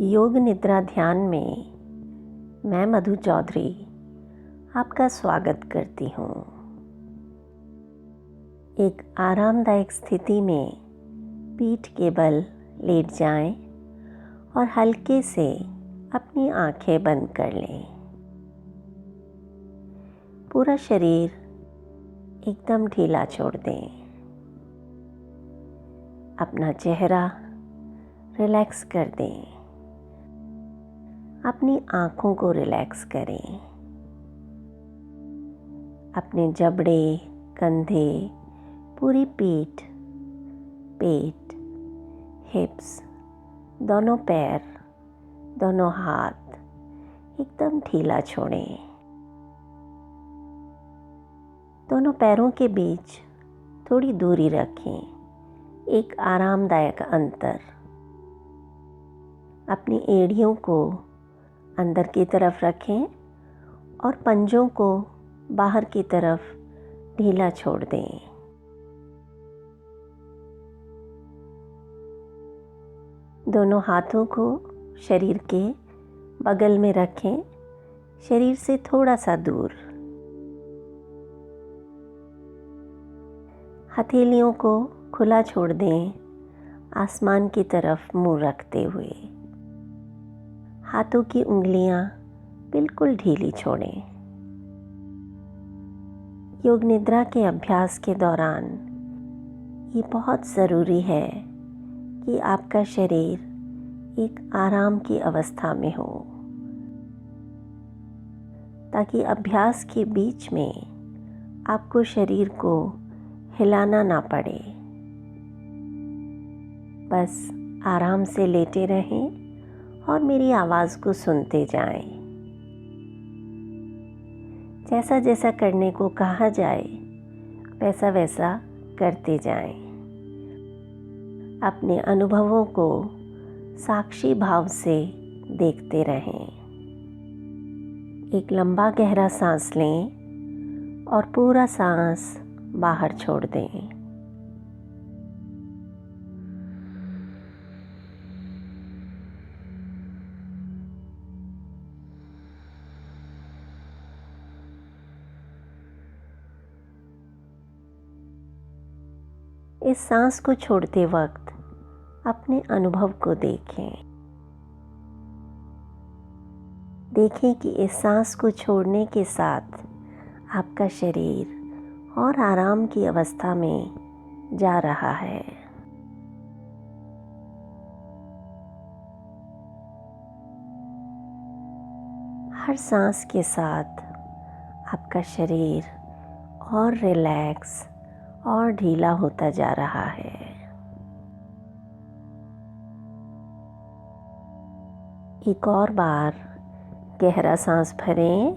योग निद्रा ध्यान में मैं मधु चौधरी आपका स्वागत करती हूँ। एक आरामदायक स्थिति में पीठ के बल लेट जाएं और हल्के से अपनी आंखें बंद कर लें। पूरा शरीर एकदम ढीला छोड़ दें। अपना चेहरा रिलैक्स कर दें। अपनी आँखों को रिलैक्स करें। अपने जबड़े, कंधे, पूरी पीठ, पेट, हिप्स, दोनों पैर, दोनों हाथ एकदम ढीला छोड़ें। दोनों पैरों के बीच थोड़ी दूरी रखें, एक आरामदायक अंतर। अपनी एड़ियों को अंदर की तरफ रखें और पंजों को बाहर की तरफ ढीला छोड़ दें। दोनों हाथों को शरीर के बगल में रखें, शरीर से थोड़ा सा दूर। हथेलियों को खुला छोड़ दें, आसमान की तरफ मुंह रखते हुए। हाथों की उंगलियां बिल्कुल ढीली छोड़ें। योग निद्रा के अभ्यास के दौरान ये बहुत ज़रूरी है कि आपका शरीर एक आराम की अवस्था में हो, ताकि अभ्यास के बीच में आपको शरीर को हिलाना ना पड़े। बस आराम से लेटे रहें और मेरी आवाज़ को सुनते जाएं। जैसा जैसा करने को कहा जाए वैसा वैसा करते जाएं। अपने अनुभवों को साक्षी भाव से देखते रहें। एक लंबा गहरा सांस लें और पूरा सांस बाहर छोड़ दें। इस सांस को छोड़ते वक्त अपने अनुभव को देखें। देखें कि इस सांस को छोड़ने के साथ आपका शरीर और आराम की अवस्था में जा रहा है। हर सांस के साथ आपका शरीर और रिलैक्स और ढीला होता जा रहा है। एक और बार गहरा सांस भरें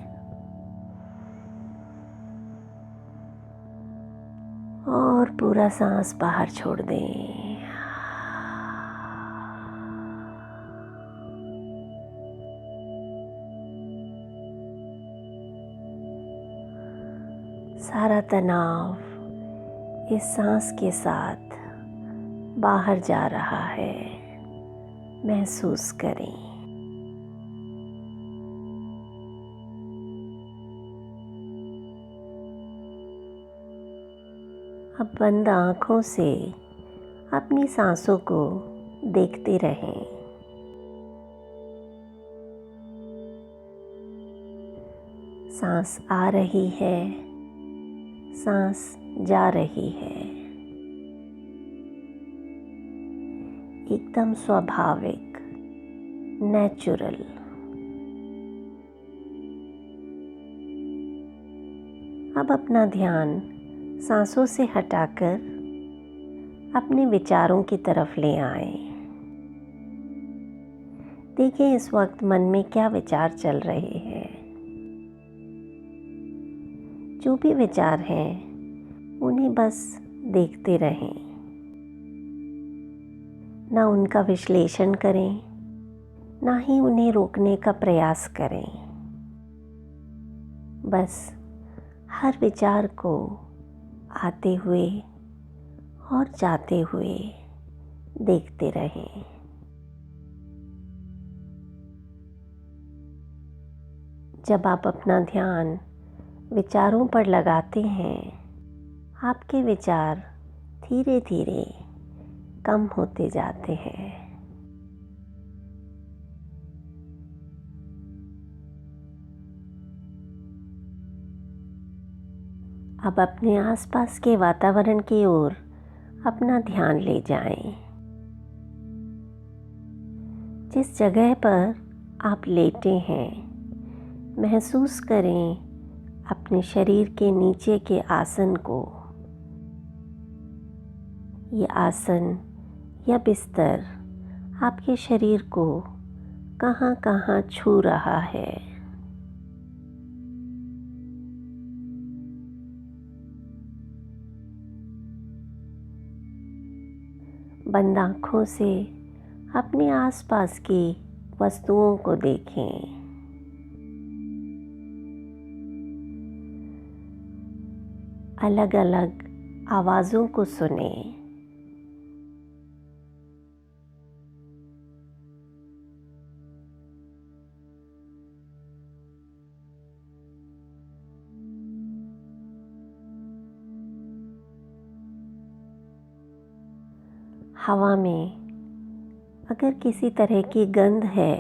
और पूरा सांस बाहर छोड़ दें। सारा तनाव इस सांस के साथ बाहर जा रहा है, महसूस करें। अब बंद आँखों से अपनी सांसों को देखते रहें। सांस आ रही है, सांस जा रही है। एकदम स्वाभाविक, नेचुरल। अब अपना ध्यान सांसों से हटाकर अपने विचारों की तरफ ले आएं। देखें इस वक्त मन में क्या विचार चल रहे हैं। जो भी विचार हैं उन्हें बस देखते रहें। ना उनका विश्लेषण करें, ना ही उन्हें रोकने का प्रयास करें। बस हर विचार को आते हुए और जाते हुए देखते रहें। जब आप अपना ध्यान विचारों पर लगाते हैं, आपके विचार धीरे धीरे कम होते जाते हैं। अब अपने आसपास के वातावरण की ओर अपना ध्यान ले जाएं। जिस जगह पर आप लेटे हैं, महसूस करें अपने शरीर के नीचे के आसन को। ये आसन या बिस्तर आपके शरीर को कहाँ कहाँ छू रहा है। बंद आँखों से अपने आसपास की वस्तुओं को देखें। अलग अलग आवाज़ों को सुनें। हवा में अगर किसी तरह की गंध है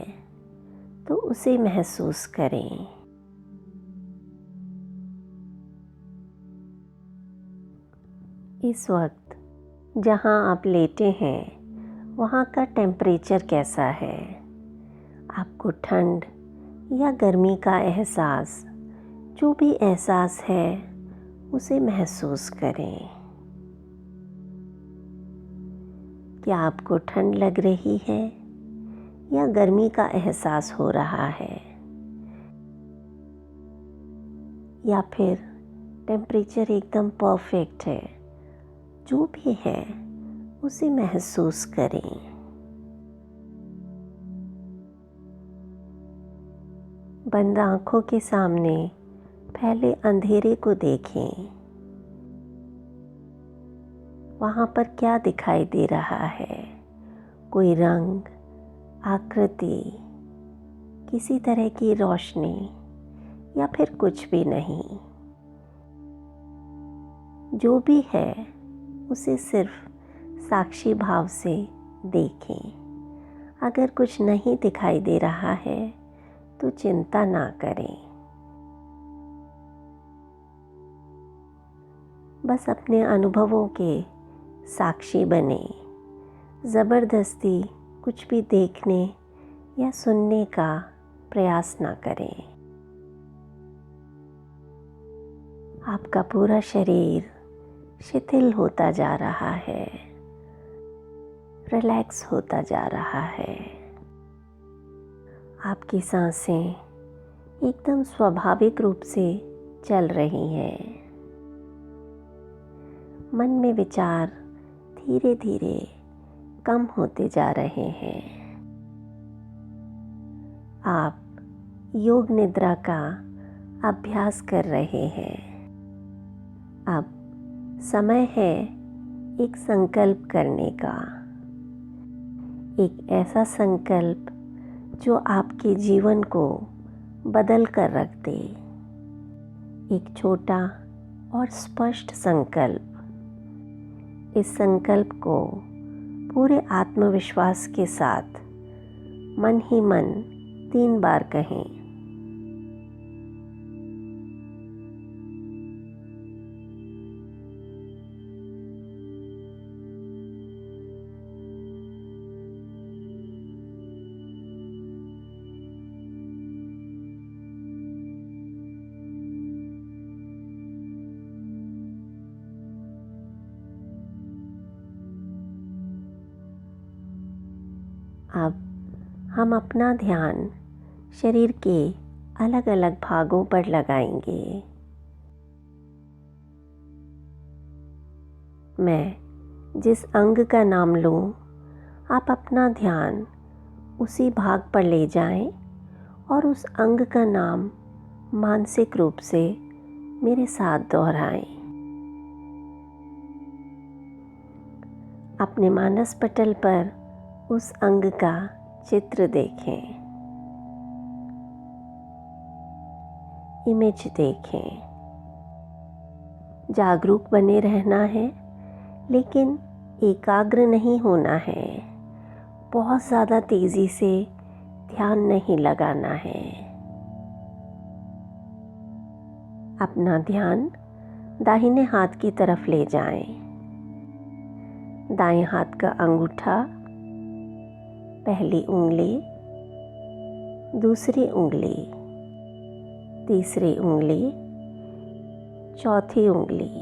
तो उसे महसूस करें। इस वक्त जहां आप लेटे हैं वहां का टेम्परेचर कैसा है? आपको ठंड या गर्मी का एहसास, जो भी एहसास है उसे महसूस करें। क्या आपको ठंड लग रही है या गर्मी का एहसास हो रहा है? या फिर टेम्परेचर एकदम परफेक्ट है? जो भी है उसे महसूस करें। बंद आँखों के सामने फैले अंधेरे को देखें। वहाँ पर क्या दिखाई दे रहा है? कोई रंग, आकृति, किसी तरह की रोशनी या फिर कुछ भी नहीं। जो भी है उसे सिर्फ साक्षी भाव से देखें। अगर कुछ नहीं दिखाई दे रहा है तो चिंता ना करें। बस अपने अनुभवों के साक्षी बने। ज़बरदस्ती कुछ भी देखने या सुनने का प्रयास ना करें। आपका पूरा शरीर शिथिल होता जा रहा है, रिलैक्स होता जा रहा है। आपकी सांसें एकदम स्वाभाविक रूप से चल रही हैं। मन में विचार धीरे धीरे कम होते जा रहे हैं। आप योग निद्रा का अभ्यास कर रहे हैं। अब समय है एक संकल्प करने का। एक ऐसा संकल्प जो आपके जीवन को बदल कर रख दे। एक छोटा और स्पष्ट संकल्प। इस संकल्प को पूरे आत्मविश्वास के साथ मन ही मन 3 बार कहें। अब हम अपना ध्यान शरीर के अलग अलग भागों पर लगाएंगे। मैं जिस अंग का नाम लूँ, आप अपना ध्यान उसी भाग पर ले जाएं और उस अंग का नाम मानसिक रूप से मेरे साथ दोहराएं। अपने मानस पटल पर उस अंग का चित्र देखें। इमेज देखें। जागरूक बने रहना है, लेकिन एकाग्र नहीं होना है। बहुत ज़्यादा तेज़ी से ध्यान नहीं लगाना है। अपना ध्यान दाहिने हाथ की तरफ ले जाएं। दाएं हाथ का अंगूठा, पहली उंगली, दूसरी उंगली, तीसरी उंगली, चौथी उंगली,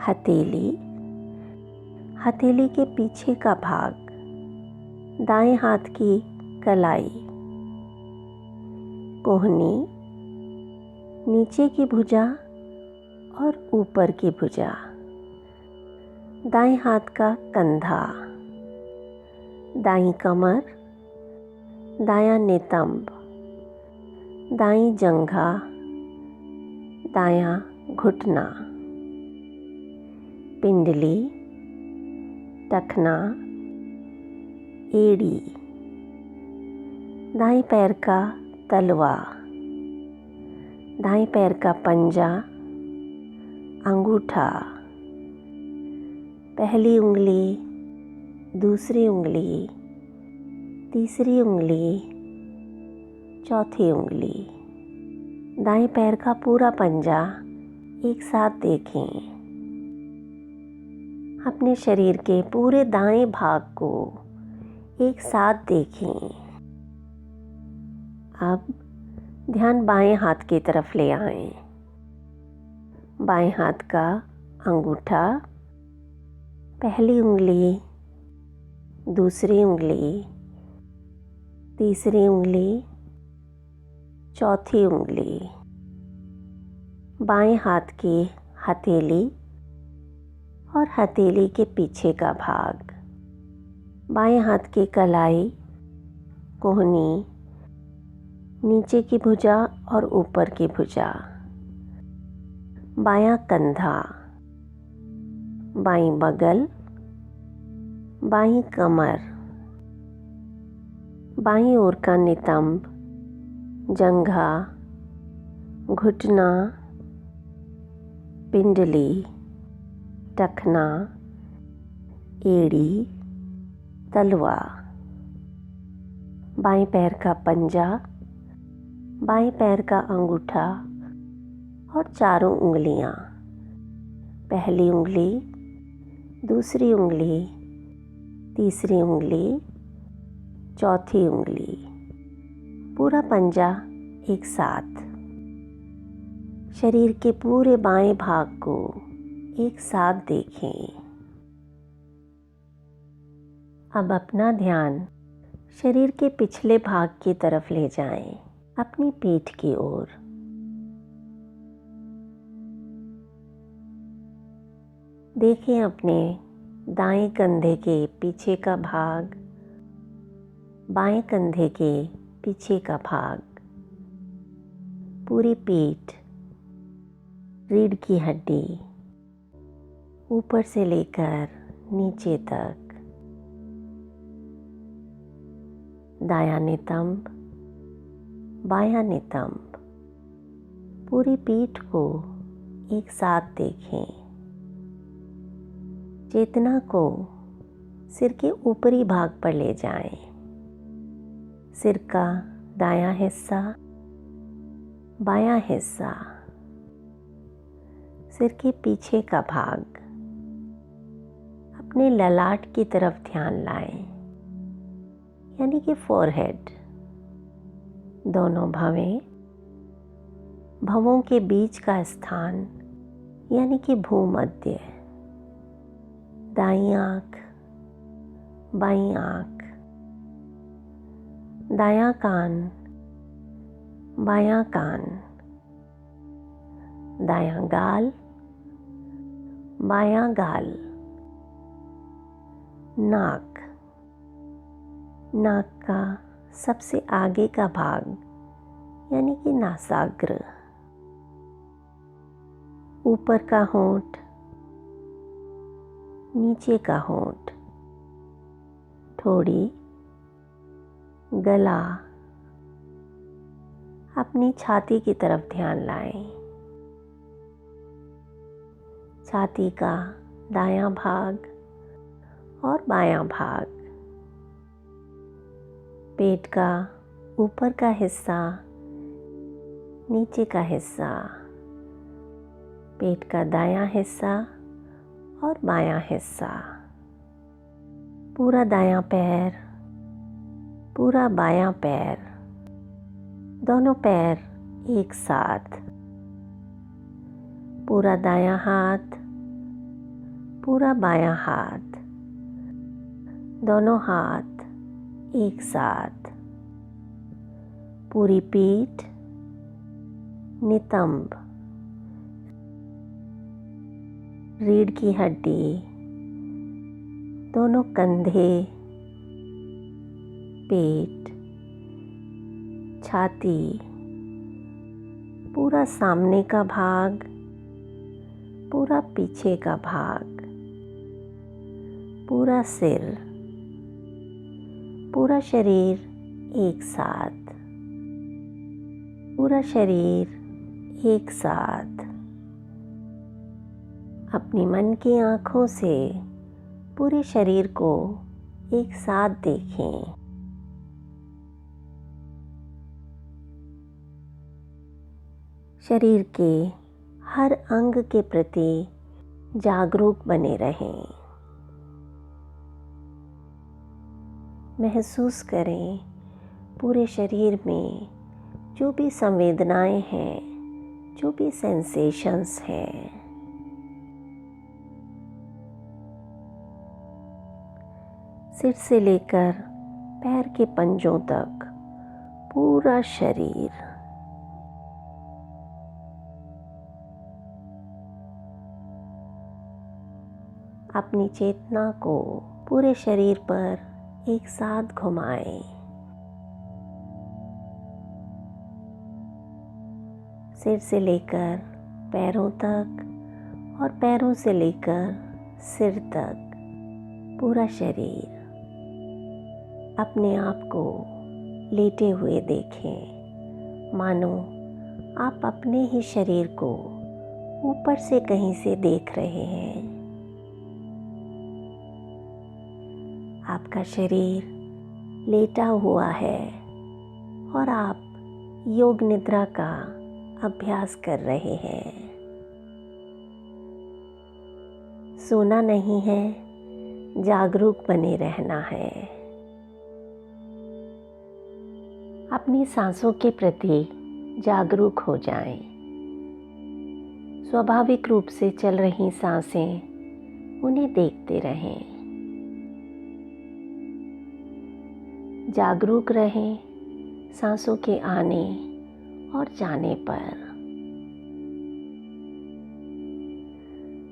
हथेली, हथेली के पीछे का भाग, दाएं हाथ की कलाई, कोहनी, नीचे की भुजा और ऊपर की भुजा, दाएं हाथ का कंधा, दाईं कमर, दायां नितंब, दाईं जंघा, दायां घुटना, पिंडली, टखना, एड़ी, दाईं पैर का तलवा, दाईं पैर का पंजा, अंगूठा, पहली उंगली, दूसरी उंगली, तीसरी उंगली, चौथी उंगली, दाएं पैर का पूरा पंजा एक साथ देखें। अपने शरीर के पूरे दाएं भाग को एक साथ देखें। अब ध्यान बाएं हाथ की तरफ ले आएं। बाएं हाथ का अंगूठा, पहली उंगली, दूसरी उंगली, तीसरी उंगली, चौथी उंगली, बाएं हाथ की हथेली और हथेली के पीछे का भाग, बाएं हाथ की कलाई, कोहनी, नीचे की भुजा और ऊपर की भुजा, बायां कंधा, बाईं बगल, बाईं कमर, बाईं ओर का नितंब, जंघा, घुटना, पिंडली, टखना, एड़ी, तलवा, बाएं पैर का पंजा, बाएं पैर का अंगूठा और चारों उंगलियां, पहली उंगली, दूसरी उंगली, तीसरी उंगली, चौथी उंगली, पूरा पंजा एक साथ। शरीर के पूरे बाएं भाग को एक साथ देखें। अब अपना ध्यान शरीर के पिछले भाग की तरफ ले जाएं, अपनी पीठ की ओर। देखें अपने दाएं कंधे के पीछे का भाग, बाएं कंधे के पीछे का भाग, पूरी पीठ, रीढ़ की हड्डी, ऊपर से लेकर नीचे तक, दायां नितंब, बायां नितंब, पूरी पीठ को एक साथ देखें। चेतना को सिर के ऊपरी भाग पर ले जाएं। सिर का दायां हिस्सा, बायां हिस्सा, सिर के पीछे का भाग, अपने ललाट की तरफ ध्यान लाएं, यानी कि फोरहेड। दोनों भवों के बीच का स्थान, यानी कि भूमध्य, दाईं आंख, बाईं आंख, दायां कान, बायां कान, दायां गाल, बायां गाल, नाक, नाक का सबसे आगे का भाग, यानी कि नासाग्र, ऊपर का होंठ, नीचे का होंठ, ठोड़ी, गला, अपनी छाती की तरफ ध्यान लाएं। छाती का दायां भाग और बायां भाग, पेट का ऊपर का हिस्सा, नीचे का हिस्सा, पेट का दायां हिस्सा और बायां हिस्सा, पूरा दायां पैर, पूरा बायां पैर, दोनों पैर एक साथ, पूरा दायां हाथ, पूरा बायां हाथ, दोनों हाथ एक साथ, पूरी पीठ, नितंब, रीढ़ की हड्डी, दोनों कंधे, पेट, छाती, पूरा सामने का भाग, पूरा पीछे का भाग, पूरा सिर, पूरा शरीर एक साथ, पूरा शरीर एक साथ। अपनी मन की आँखों से पूरे शरीर को एक साथ देखें। शरीर के हर अंग के प्रति जागरूक बने रहें। महसूस करें पूरे शरीर में जो भी संवेदनाएं हैं, जो भी सेंसेशंस हैं। सिर से लेकर पैर के पंजों तक पूरा शरीर। अपनी चेतना को पूरे शरीर पर एक साथ घुमाएं। सिर से लेकर पैरों तक और पैरों से लेकर सिर तक पूरा शरीर। अपने आप को लेटे हुए देखें, मानो आप अपने ही शरीर को ऊपर से कहीं से देख रहे हैं। आपका शरीर लेटा हुआ है और आप योग निद्रा का अभ्यास कर रहे हैं। सोना नहीं है, जागरूक बने रहना है। अपनी सांसों के प्रति जागरूक हो जाएं। स्वाभाविक रूप से चल रही सांसें, उन्हें देखते रहें। जागरूक रहें सांसों के आने और जाने पर।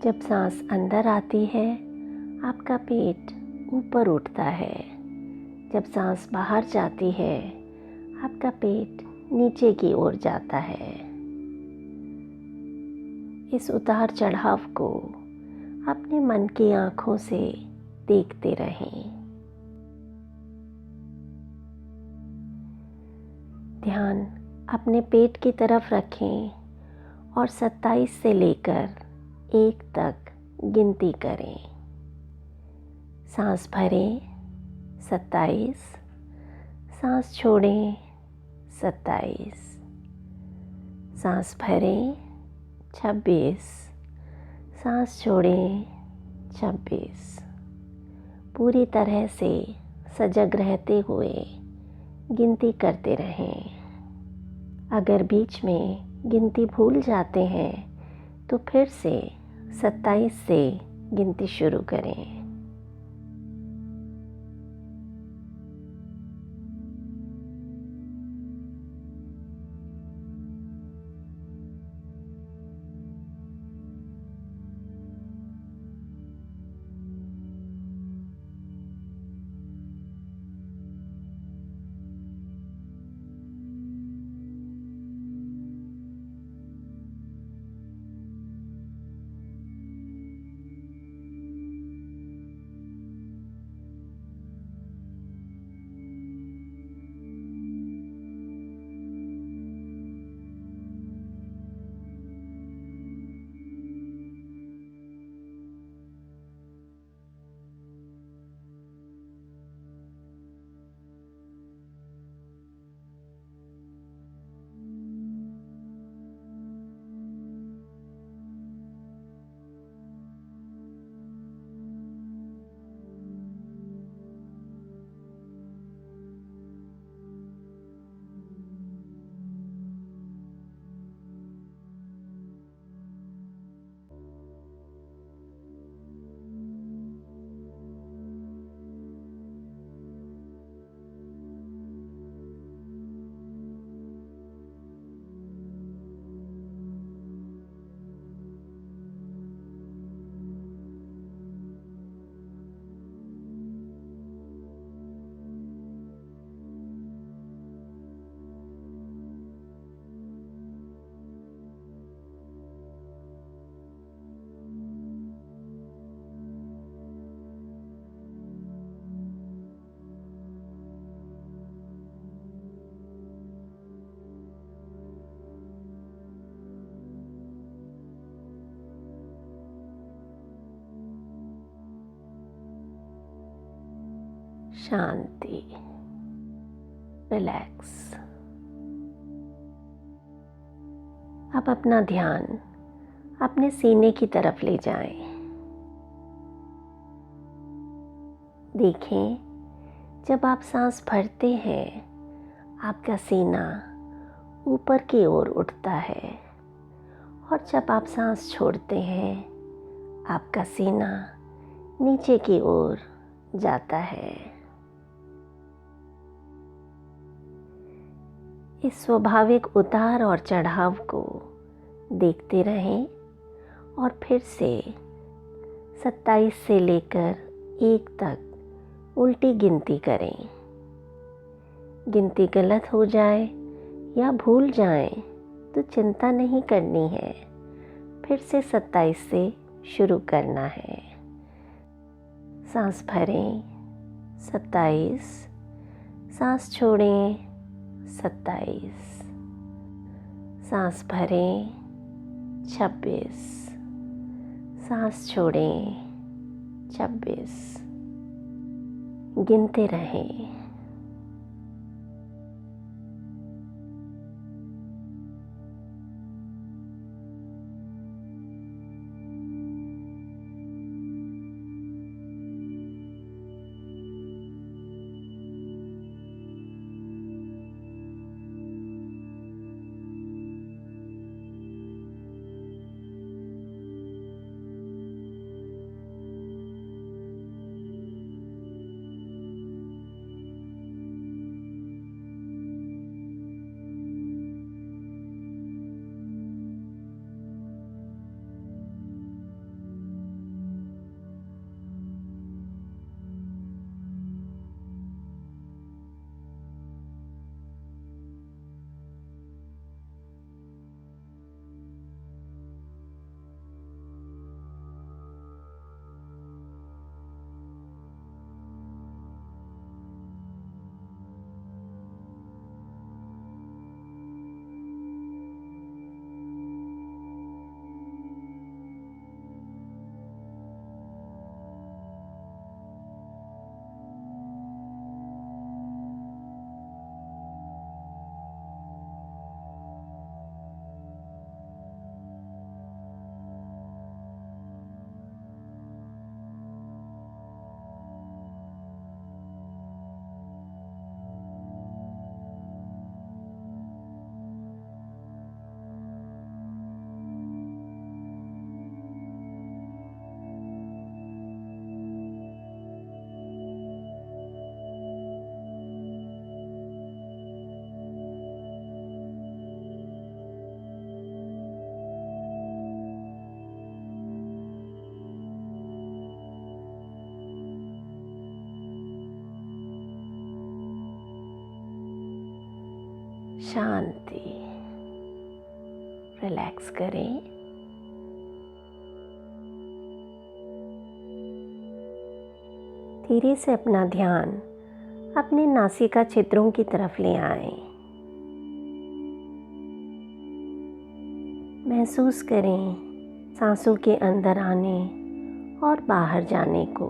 जब सांस अंदर आती है, आपका पेट ऊपर उठता है। जब सांस बाहर जाती है, आपका पेट नीचे की ओर जाता है। इस उतार चढ़ाव को अपने मन की आँखों से देखते रहें। ध्यान अपने पेट की तरफ रखें और 27 से लेकर 1 तक गिनती करें। सांस भरें 27, सांस छोड़ें 27, सांस भरें 26, सांस छोड़ें 26। पूरी तरह से सजग रहते हुए गिनती करते रहें। अगर बीच में गिनती भूल जाते हैं तो फिर से 27 से गिनती शुरू करें। शांति, रिलैक्स। अब अपना ध्यान अपने सीने की तरफ ले जाएं। देखें, जब आप सांस भरते हैं आपका सीना ऊपर की ओर उठता है और जब आप सांस छोड़ते हैं आपका सीना नीचे की ओर जाता है। इस स्वाभाविक उतार और चढ़ाव को देखते रहें और फिर से 27 से लेकर 1 तक उल्टी गिनती करें। गिनती गलत हो जाए या भूल जाएं तो चिंता नहीं करनी है, फिर से 27 से शुरू करना है। सांस भरें 27, सांस छोड़ें 27, सांस भरें 26, सांस छोड़ें 26। गिनते रहें। शांति, रिलैक्स करें। धीरे से अपना ध्यान अपने नासिका छिद्रों की तरफ ले आएं। महसूस करें सांसों के अंदर आने और बाहर जाने को।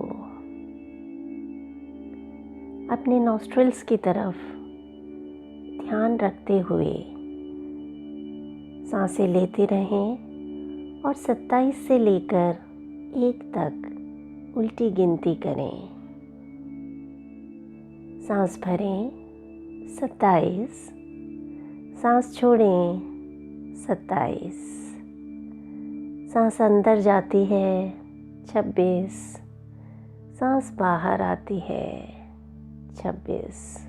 अपने नॉस्ट्रिल्स की तरफ ध्यान रखते हुए सांसें लेते रहें और 27 से लेकर 1 तक उल्टी गिनती करें। सांस भरें 27, सांस छोड़ें 27, सांस अंदर जाती है 26, सांस बाहर आती है 26।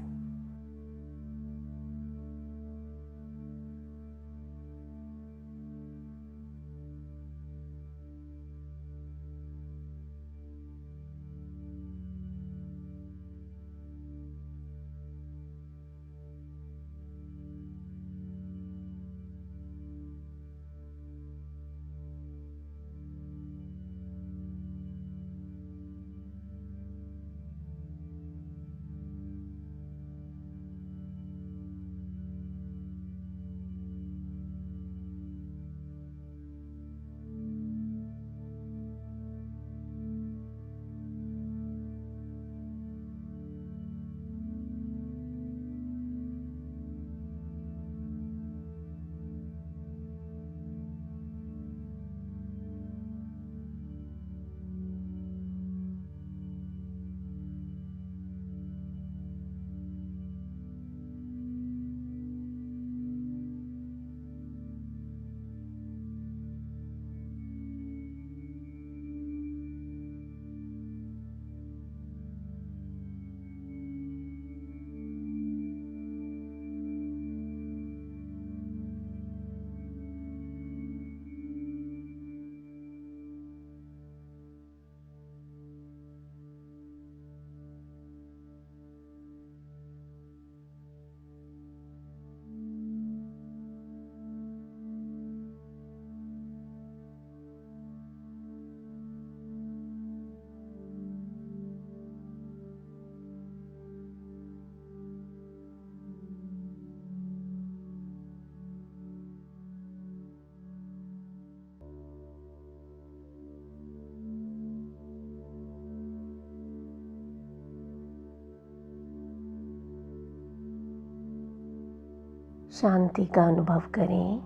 शांति का अनुभव करें,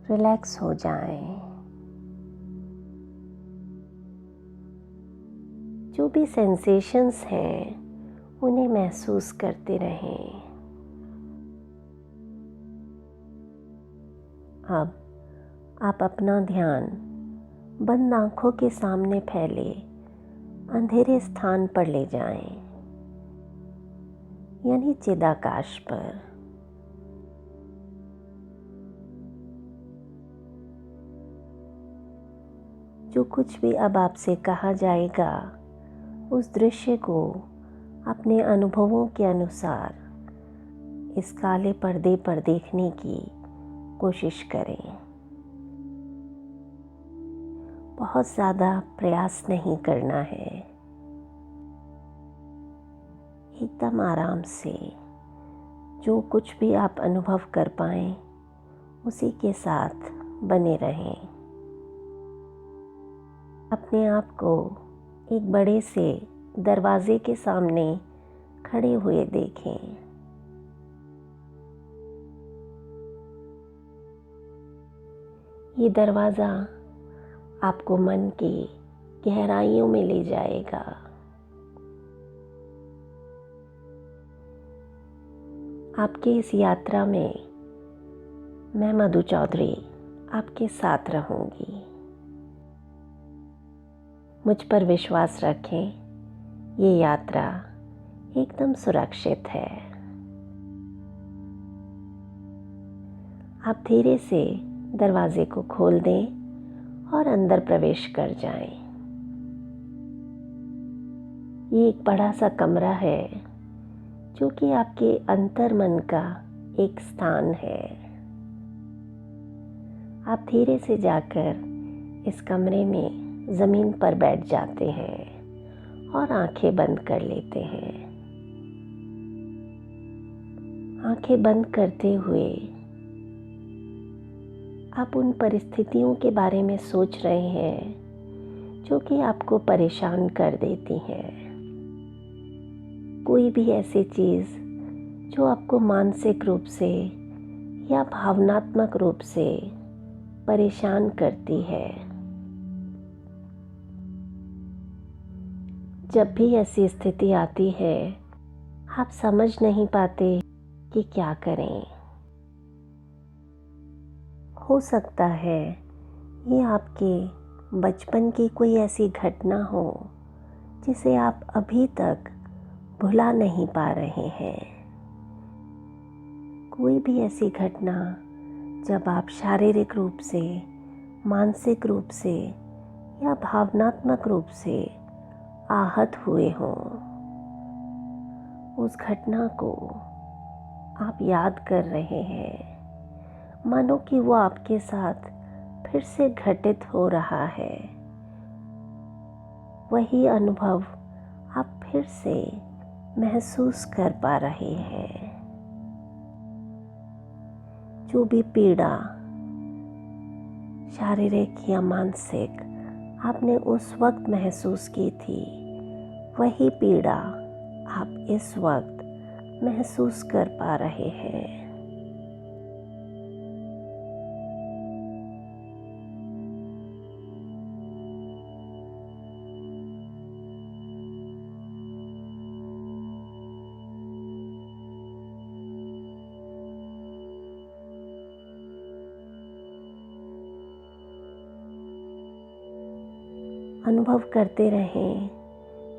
रिलैक्स हो जाएं। जो भी सेंसेशंस हैं उन्हें महसूस करते रहें। अब आप अपना ध्यान बंद आंखों के सामने फैले अंधेरे स्थान पर ले जाएं, यानी चिदाकाश पर। जो कुछ भी अब आपसे कहा जाएगा उस दृश्य को अपने अनुभवों के अनुसार इस काले पर्दे पर देखने की कोशिश करें। बहुत ज़्यादा प्रयास नहीं करना है, एकदम आराम से जो कुछ भी आप अनुभव कर पाएं उसी के साथ बने रहें। अपने आप को एक बड़े से दरवाजे के सामने खड़े हुए देखें। ये दरवाज़ा आपको मन की गहराइयों में ले जाएगा। आपकी इस यात्रा में मैं मधु चौधरी आपके साथ रहूंगी। मुझ पर विश्वास रखें, ये यात्रा एकदम सुरक्षित है। आप धीरे से दरवाजे को खोल दें और अंदर प्रवेश कर जाएं। ये एक बड़ा सा कमरा है जो कि आपके अंतर मन का एक स्थान है। आप धीरे से जाकर इस कमरे में ज़मीन पर बैठ जाते हैं और आंखें बंद कर लेते हैं। आंखें बंद करते हुए आप उन परिस्थितियों के बारे में सोच रहे हैं जो कि आपको परेशान कर देती हैं। कोई भी ऐसी चीज़ जो आपको मानसिक रूप से या भावनात्मक रूप से परेशान करती है। जब भी ऐसी स्थिति आती है, आप समझ नहीं पाते कि क्या करें। हो सकता है ये आपके बचपन की कोई ऐसी घटना हो जिसे आप अभी तक भुला नहीं पा रहे हैं। कोई भी ऐसी घटना जब आप शारीरिक रूप से, मानसिक रूप से या भावनात्मक रूप से आहत हुए हों, उस घटना को आप याद कर रहे हैं, मानो कि वो आपके साथ फिर से घटित हो रहा है। वही अनुभव आप फिर से महसूस कर पा रहे हैं। जो भी पीड़ा शारीरिक या मानसिक आपने उस वक्त महसूस की थी, वही पीड़ा आप इस वक्त महसूस कर पा रहे हैं। अनुभव करते रहें,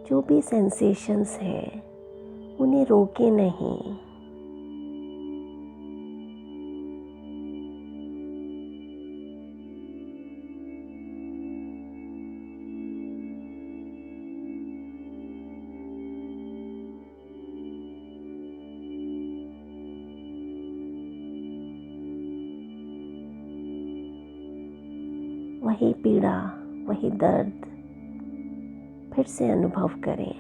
जो भी सेंसेशंस हैं उन्हें रोके नहीं। वही पीड़ा, वही दर्द फिर से अनुभव करें।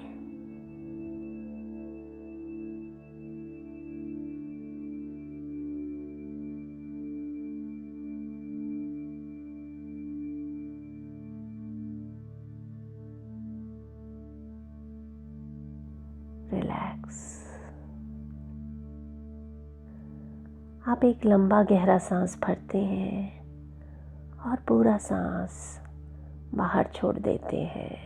रिलैक्स। आप एक लंबा गहरा सांस भरते हैं और पूरा सांस बाहर छोड़ देते हैं।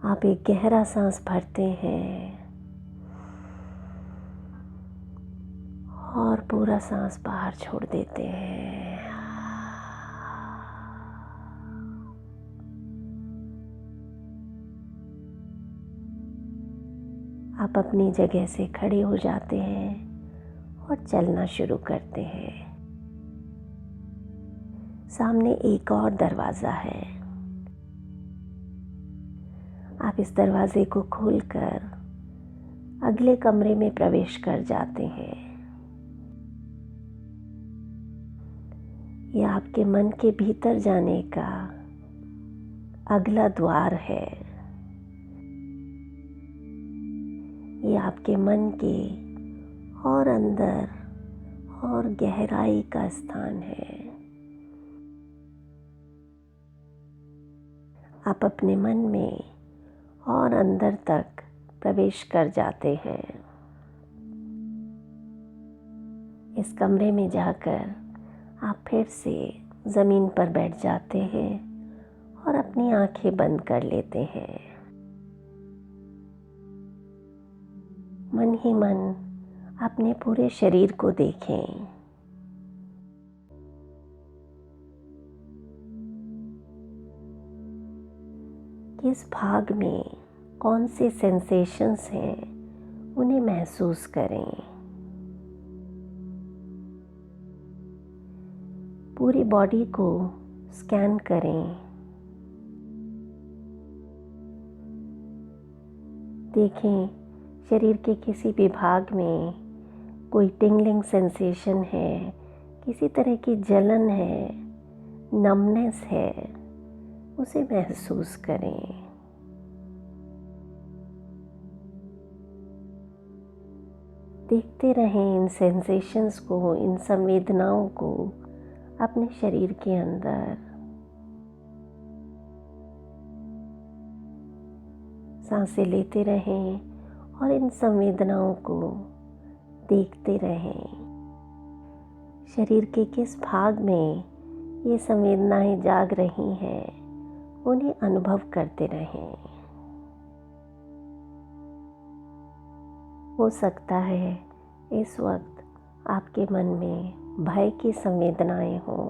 आप एक गहरा सांस भरते हैं और पूरा सांस बाहर छोड़ देते हैं। आप अपनी जगह से खड़े हो जाते हैं और चलना शुरू करते हैं। सामने एक और दरवाज़ा है। आप इस दरवाजे को खोलकर अगले कमरे में प्रवेश कर जाते हैं। यह आपके मन के भीतर जाने का अगला द्वार है। ये आपके मन के और अंदर और गहराई का स्थान है। आप अपने मन में और अंदर तक प्रवेश कर जाते हैं। इस कमरे में जाकर आप फिर से ज़मीन पर बैठ जाते हैं और अपनी आंखें बंद कर लेते हैं। मन ही मन अपने पूरे शरीर को देखें। किस भाग में कौन से सेंसेशंस हैं, उन्हें महसूस करें। पूरी बॉडी को स्कैन करें। देखें शरीर के किसी भी भाग में कोई टिंगलिंग सेंसेशन है, किसी तरह की जलन है, नमनेस है, उसे महसूस करें। देखते रहें इन सेंसेशंस को, इन संवेदनाओं को अपने शरीर के अंदर। सांसें लेते रहें और इन संवेदनाओं को देखते रहें। शरीर के किस भाग में ये संवेदनाएं जाग रही हैं, उन्हें अनुभव करते रहें। हो सकता है इस वक्त आपके मन में भय की संवेदनाएं हों।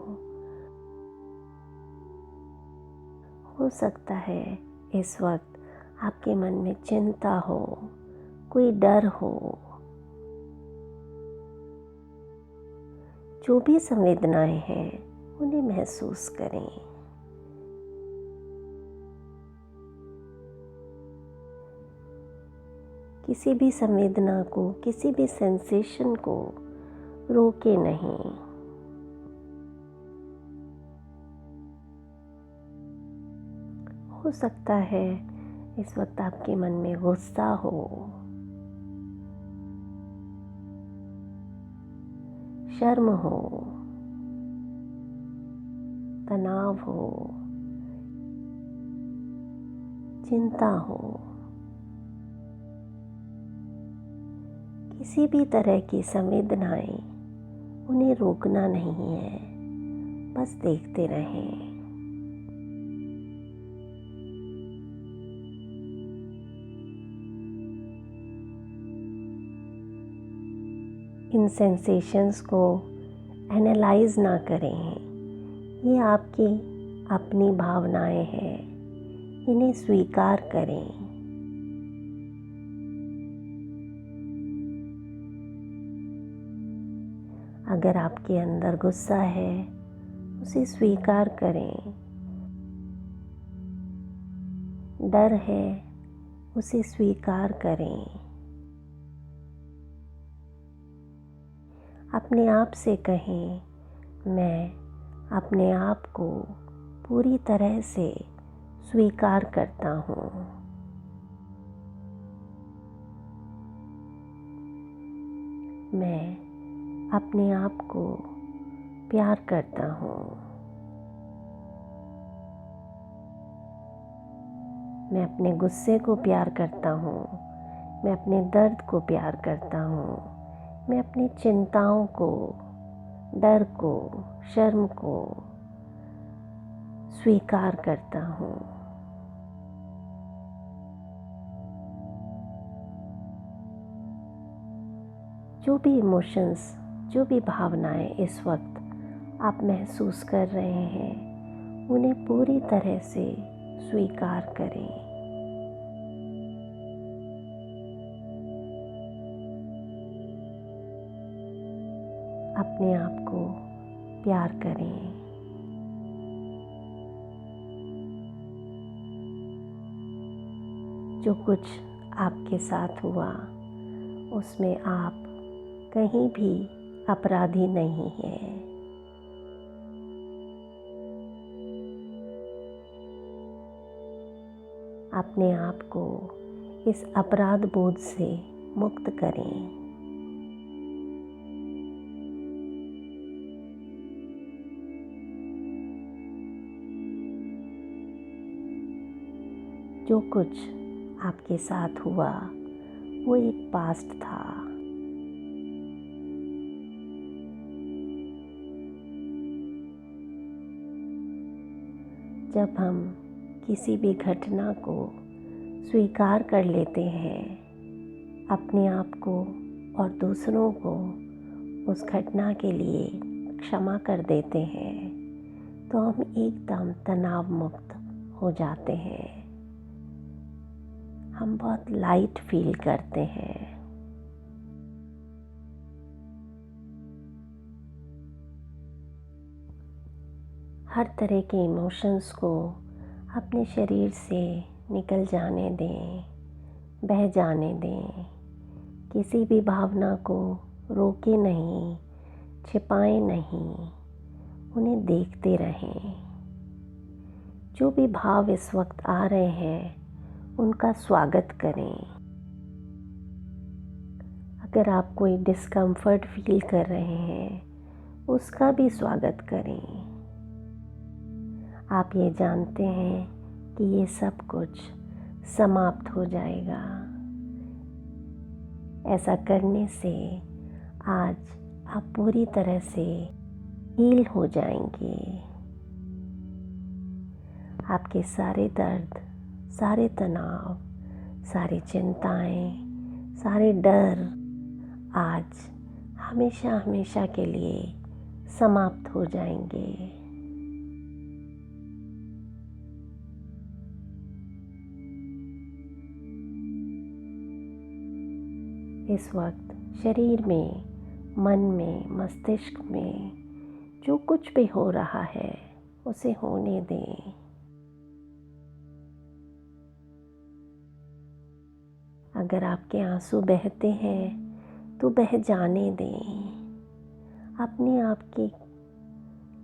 हो सकता है इस वक्त आपके मन में चिंता हो, कोई डर हो। जो भी संवेदनाएं हैं उन्हें महसूस करें। किसी भी संवेदना को, किसी भी सेंसेशन को रोके नहीं। हो सकता है इस वक्त आपके मन में गुस्सा हो, शर्म हो, तनाव हो, चिंता हो। किसी भी तरह की संवेदनाएं, उन्हें रोकना नहीं है, बस देखते रहें। इन सेंसेशंस को एनालाइज ना करें। ये आपकी अपनी भावनाएं हैं, इन्हें स्वीकार करें। अगर आपके अंदर गुस्सा है, उसे स्वीकार करें। डर है, उसे स्वीकार करें। अपने आप से कहें, मैं अपने आप को पूरी तरह से स्वीकार करता हूँ। मैं अपने आप को प्यार करता हूँ। मैं अपने गुस्से को प्यार करता हूँ। मैं अपने दर्द को प्यार करता हूँ। मैं अपनी चिंताओं को, डर को, शर्म को स्वीकार करता हूँ। जो भी इमोशंस, जो भी भावनाएं इस वक्त आप महसूस कर रहे हैं, उन्हें पूरी तरह से स्वीकार करें। अपने आप को प्यार करें। जो कुछ आपके साथ हुआ, उसमें आप कहीं भी अपराधी नहीं हैं। अपने आप को इस अपराध बोध से मुक्त करें। जो कुछ आपके साथ हुआ वो एक पास्ट था। जब हम किसी भी घटना को स्वीकार कर लेते हैं, अपने आप को और दूसरों को उस घटना के लिए क्षमा कर देते हैं, तो हम एकदम तनाव मुक्त हो जाते हैं। हम बहुत लाइट फील करते हैं। हर तरह के इमोशंस को अपने शरीर से निकल जाने दें, बह जाने दें। किसी भी भावना को रोके नहीं, छिपाएं नहीं, उन्हें देखते रहें। जो भी भाव इस वक्त आ रहे हैं, उनका स्वागत करें। अगर आप कोई डिस्कम्फर्ट फील कर रहे हैं, उसका भी स्वागत करें। आप ये जानते हैं कि ये सब कुछ समाप्त हो जाएगा। ऐसा करने से आज आप पूरी तरह से हील हो जाएंगे। आपके सारे दर्द, सारे तनाव, सारी चिंताएं, सारे डर आज हमेशा हमेशा के लिए समाप्त हो जाएंगे। इस वक्त शरीर में, मन में, मस्तिष्क में जो कुछ भी हो रहा है, उसे होने दें। अगर आपके आंसू बहते हैं तो बह जाने दें। अपने आप की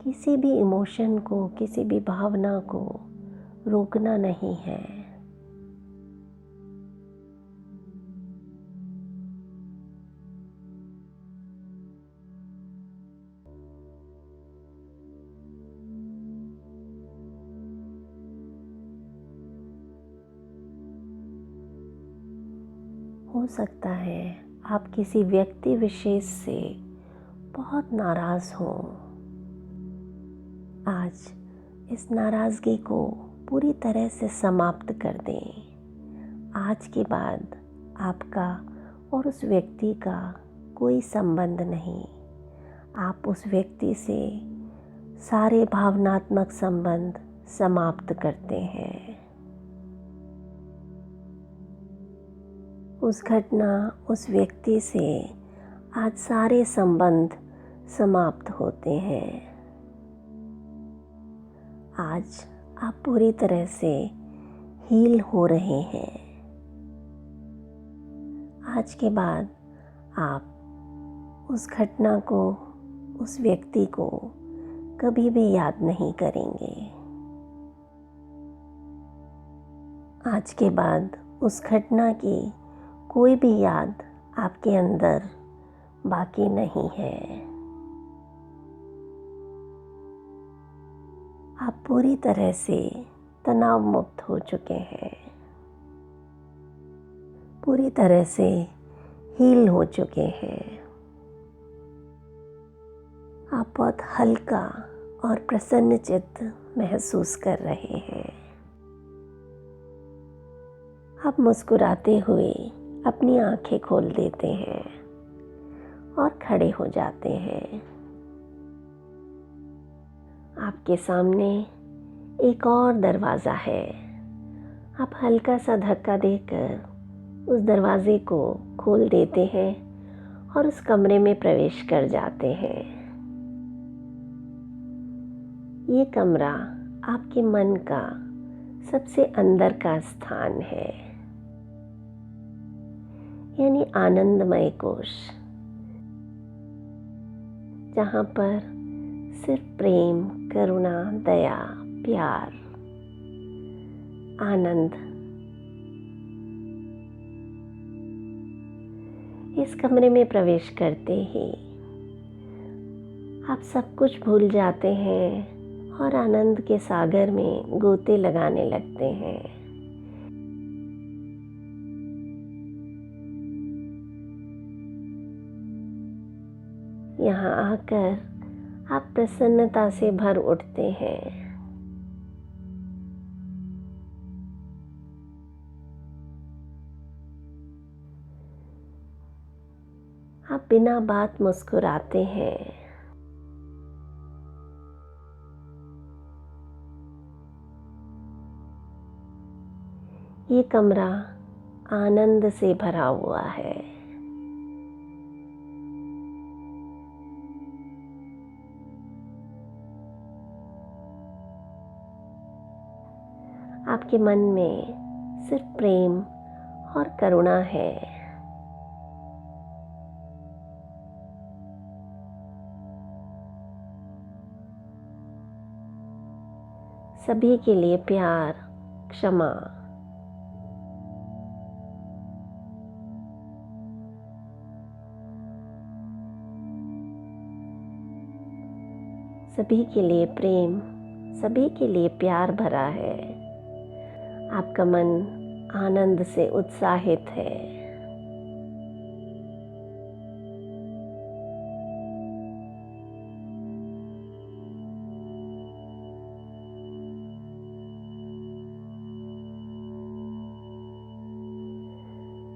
किसी भी इमोशन को, किसी भी भावना को रोकना नहीं है। हो सकता है आप किसी व्यक्ति विशेष से बहुत नाराज़ हों। आज इस नाराज़गी को पूरी तरह से समाप्त कर दें। आज के बाद आपका और उस व्यक्ति का कोई संबंध नहीं। आप उस व्यक्ति से सारे भावनात्मक संबंध समाप्त करते हैं। उस घटना, उस व्यक्ति से आज सारे संबंध समाप्त होते हैं। आज आप पूरी तरह से हील हो रहे हैं। आज के बाद आप उस घटना को, उस व्यक्ति को कभी भी याद नहीं करेंगे। आज के बाद उस घटना की कोई भी याद आपके अंदर बाकी नहीं है। आप पूरी तरह से तनाव मुक्त हो चुके हैं, पूरी तरह से हील हो चुके हैं। आप बहुत हल्का और प्रसन्नचित्त महसूस कर रहे हैं। आप मुस्कुराते हुए अपनी आंखें खोल देते हैं और खड़े हो जाते हैं। आपके सामने एक और दरवाज़ा है। आप हल्का सा धक्का देकर उस दरवाजे को खोल देते हैं और उस कमरे में प्रवेश कर जाते हैं। ये कमरा आपके मन का सबसे अंदर का स्थान है, यानी आनंदमय कोश, जहाँ पर सिर्फ प्रेम, करुणा, दया, प्यार, आनंद। इस कमरे में प्रवेश करते ही आप सब कुछ भूल जाते हैं और आनंद के सागर में गोते लगाने लगते हैं। यहाँ आकर आप प्रसन्नता से भर उठते हैं। आप बिना बात मुस्कुराते हैं। ये कमरा आनंद से भरा हुआ है। आपके मन में सिर्फ प्रेम और करुणा है। सभी के लिए प्यार, क्षमा। सभी के लिए प्रेम, सभी के लिए प्यार भरा है। आपका मन आनंद से उत्साहित है।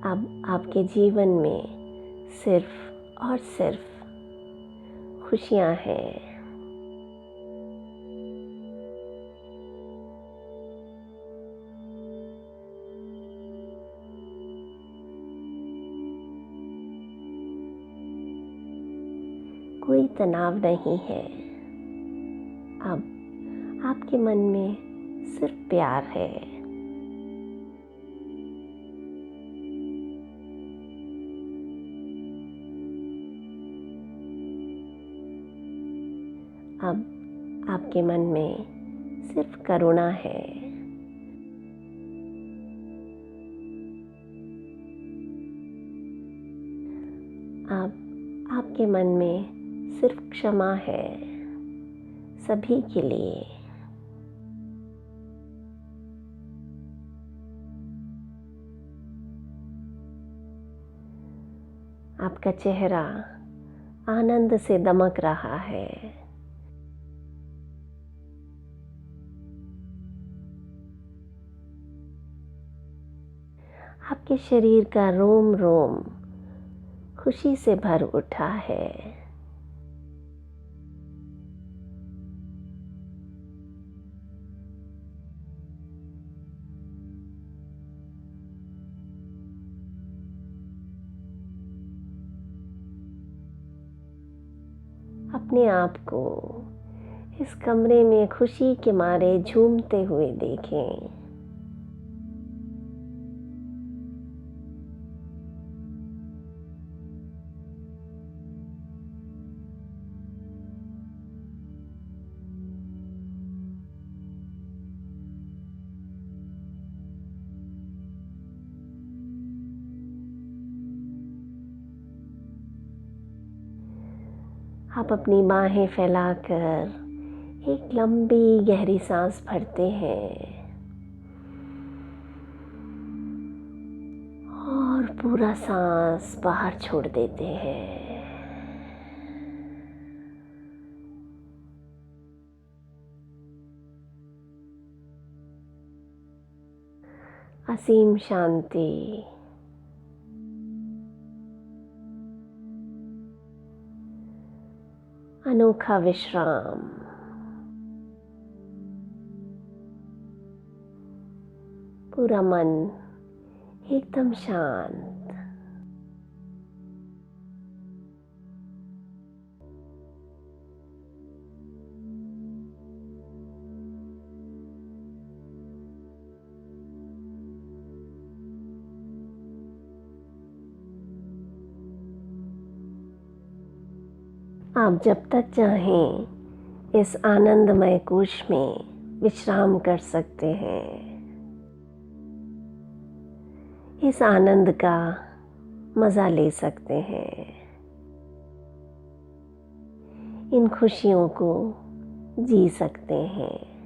अब आपके जीवन में सिर्फ और सिर्फ खुशियां हैं। कोई तनाव नहीं है। अब आपके मन में सिर्फ प्यार है। अब आपके मन में सिर्फ करुणा है। अब आपके मन में सिर्फ क्षमा है, सभी के लिए। आपका चेहरा आनंद से दमक रहा है। आपके शरीर का रोम रोम खुशी से भर उठा है। अपने आप को इस कमरे में खुशी के मारे झूमते हुए देखें। आप अपनी बाहें फैलाकर एक लंबी गहरी सांस भरते हैं और पूरा सांस बाहर छोड़ देते हैं। असीम शांति, अनोखा विश्राम, पूरा मन एकदम शांत। आप जब तक चाहें इस आनंदमय कोश में विश्राम कर सकते हैं। इस आनंद का मज़ा ले सकते हैं। इन खुशियों को जी सकते हैं।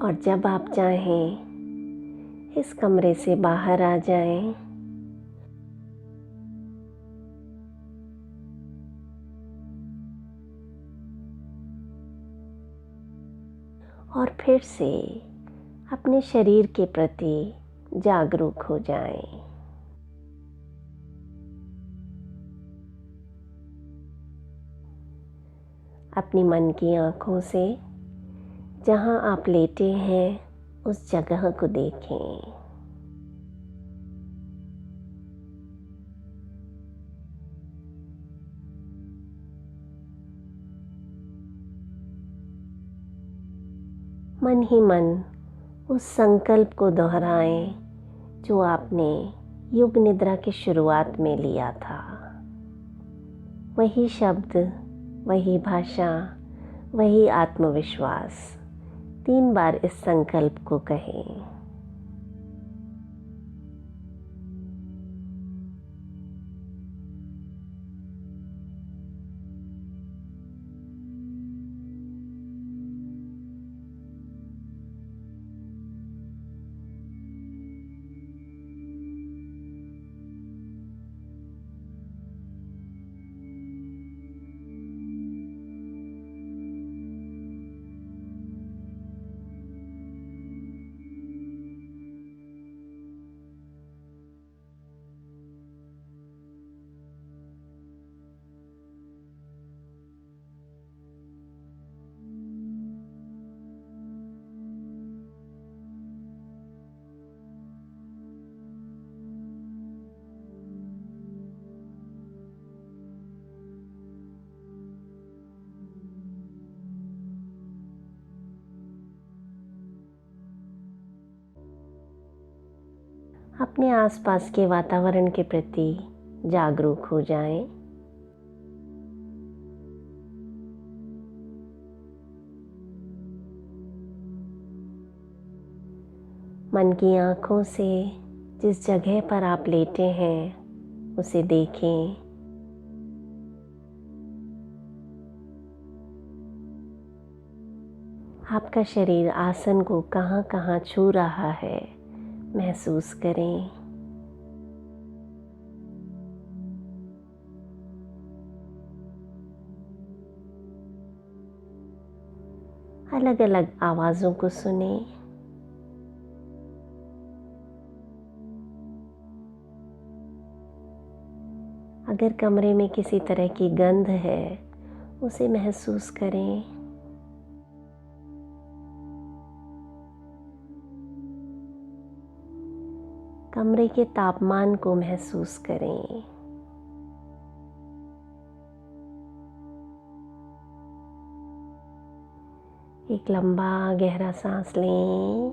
और जब आप चाहें इस कमरे से बाहर आ जाएं। और फिर से अपने शरीर के प्रति जागरूक हो जाएं। अपनी मन की आँखों से जहाँ आप लेटे हैं उस जगह को देखें। मन ही मन उस संकल्प को दोहराएं जो आपने युग निद्रा की शुरुआत में लिया था। वही शब्द, वही भाषा, वही आत्मविश्वास। 3 बार इस संकल्प को कहें। अपने आसपास के वातावरण के प्रति जागरूक हो जाएं। मन की आँखों से जिस जगह पर आप लेटे हैं उसे देखें। आपका शरीर आसन को कहाँ कहाँ छू रहा है महसूस करें। अलग अलग आवाज़ों को सुनें। अगर कमरे में किसी तरह की गंध है उसे महसूस करें। कमरे के तापमान को महसूस करें। एक लंबा गहरा सांस लें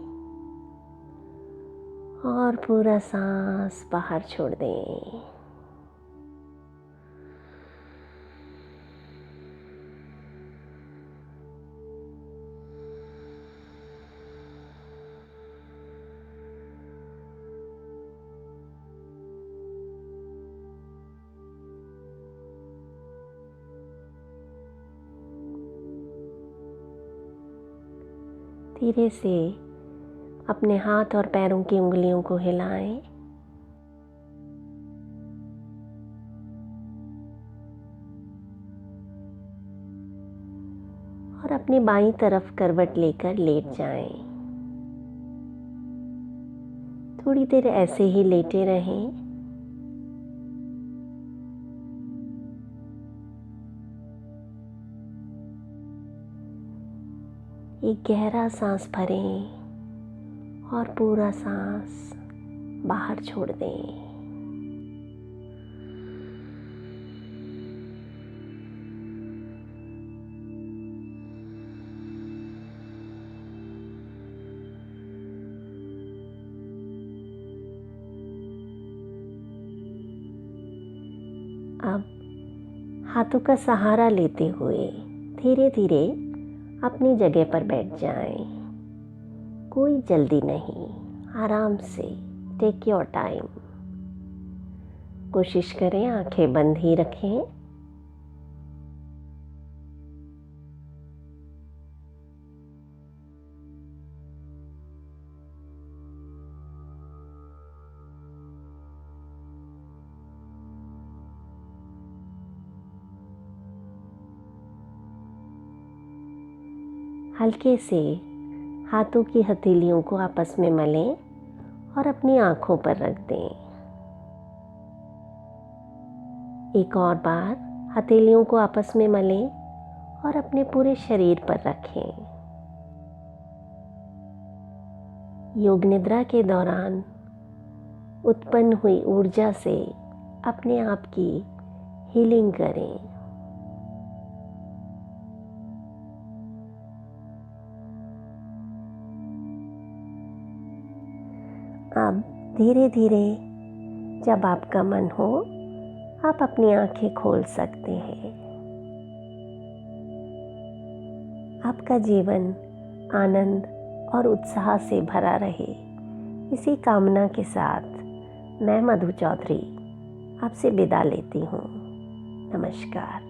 और पूरा सांस बाहर छोड़ दें। धीरे से अपने हाथ और पैरों की उंगलियों को हिलाएं। और अपनी बाईं तरफ करवट लेकर लेट जाएं। थोड़ी देर ऐसे ही लेटे रहें। एक गहरा सांस भरें और पूरा सांस बाहर छोड़ दें। अब हाथों का सहारा लेते हुए धीरे धीरे अपनी जगह पर बैठ जाएं। कोई जल्दी नहीं, आराम से टेक योर टाइम। कोशिश करें आंखें बंद ही रखें। हल्के से हाथों की हथेलियों को आपस में मलें और अपनी आँखों पर रख दें। एक और बार हथेलियों को आपस में मलें और अपने पूरे शरीर पर रखें। योग निद्रा के दौरान उत्पन्न हुई ऊर्जा से अपने आप की हीलिंग करें। अब धीरे धीरे जब आपका मन हो, आप अपनी आंखें खोल सकते हैं। आपका जीवन आनंद और उत्साह से भरा रहे, इसी कामना के साथ मैं मधु चौधरी आपसे विदा लेती हूँ। नमस्कार।